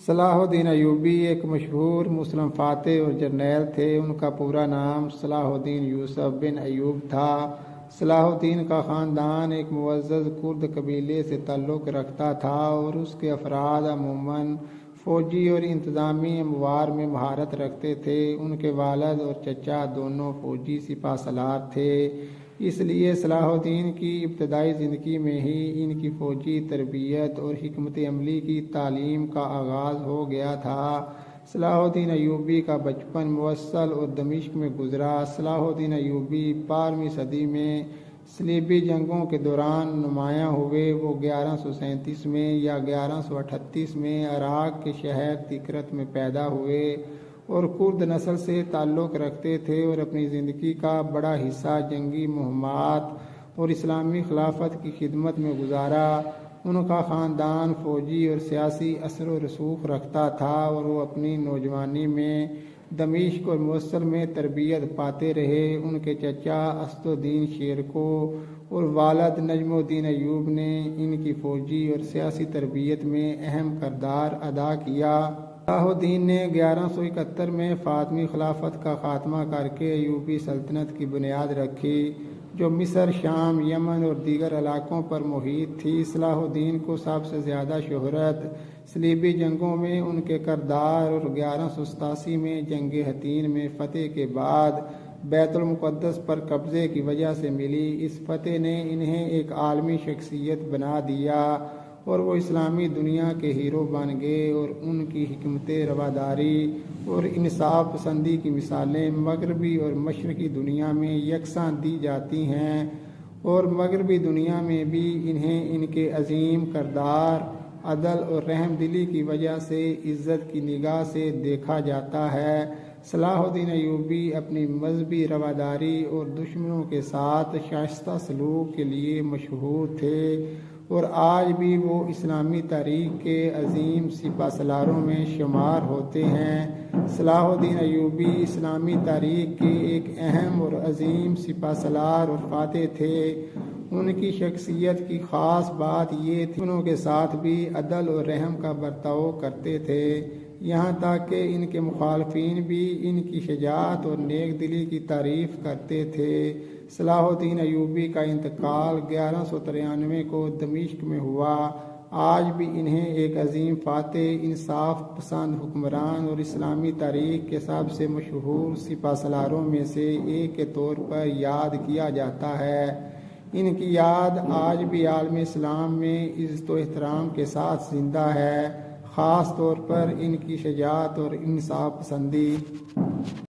صلاح الدین ایوبی ایک مشہور مسلم فاتح اور جرنیل تھے۔ ان کا پورا نام صلاح الدین یوسف بن ایوب تھا۔ صلاح الدین کا خاندان ایک معزز کرد قبیلے سے تعلق رکھتا تھا اور اس کے افراد عموماً فوجی اور انتظامی امور میں مہارت رکھتے تھے۔ ان کے والد اور چچا دونوں فوجی سپہ سالار تھے، اس لیے صلاح الدین کی ابتدائی زندگی میں ہی ان کی فوجی تربیت اور حکمت عملی کی تعلیم کا آغاز ہو گیا تھا۔ صلاح الدین ایوبی کا بچپن موصل اور دمشق میں گزرا۔ صلاح الدین ایوبی 12ویں صدی میں صلیبی جنگوں کے دوران نمایاں ہوئے۔ وہ 1137 میں یا 1138 میں عراق کے شہر تکرت میں پیدا ہوئے اور کرد نسل سے تعلق رکھتے تھے اور اپنی زندگی کا بڑا حصہ جنگی مہمات اور اسلامی خلافت کی خدمت میں گزارا۔ ان کا خاندان فوجی اور سیاسی اثر و رسوخ رکھتا تھا اور وہ اپنی نوجوانی میں دمشق اور موصل میں تربیت پاتے رہے۔ ان کے چچا اسد الدین شیرکو اور والد نجم الدین ایوب نے ان کی فوجی اور سیاسی تربیت میں اہم کردار ادا کیا۔ صلاح الدین نے 1171 میں فاطمی خلافت کا خاتمہ کر کے ایوبی سلطنت کی بنیاد رکھی، جو مصر، شام، یمن اور دیگر علاقوں پر محیط تھی۔ صلاح الدین کو سب سے زیادہ شہرت صلیبی جنگوں میں ان کے کردار اور 1187 میں جنگ حطین میں فتح کے بعد بیت المقدس پر قبضے کی وجہ سے ملی۔ اس فتح نے انہیں ایک عالمی شخصیت بنا دیا اور وہ اسلامی دنیا کے ہیرو بن گئے، اور ان کی حکمت رواداری اور انصاف پسندی کی مثالیں مغربی اور مشرقی دنیا میں یکساں دی جاتی ہیں، اور مغربی دنیا میں بھی انہیں ان کے عظیم کردار، عدل اور رحم دلی کی وجہ سے عزت کی نگاہ سے دیکھا جاتا ہے۔ صلاح الدین ایوبی اپنی مذہبی رواداری اور دشمنوں کے ساتھ شائستہ سلوک کے لیے مشہور تھے، اور آج بھی وہ اسلامی تاریخ کے عظیم سپہ سالاروں میں شمار ہوتے ہیں۔ صلاح الدین ایوبی اسلامی تاریخ کے ایک اہم اور عظیم سپہ سالار اور فاتح تھے۔ ان کی شخصیت کی خاص بات یہ تھی کہ ان کے ساتھ بھی عدل اور رحم کا برتاؤ کرتے تھے، یہاں تک کہ ان کے مخالفین بھی ان کی شجاعت اور نیک دلی کی تعریف کرتے تھے۔ صلاح الدین ایوبی کا انتقال 1193 کو دمشق میں ہوا۔ آج بھی انہیں ایک عظیم فاتح، انصاف پسند حکمران اور اسلامی تاریخ کے سب سے مشہور سپہ سالاروں میں سے ایک کے طور پر یاد کیا جاتا ہے۔ ان کی یاد آج بھی عالم اسلام میں عزت و احترام کے ساتھ زندہ ہے، خاص طور پر ان کی شجاعت اور انصاف پسندی۔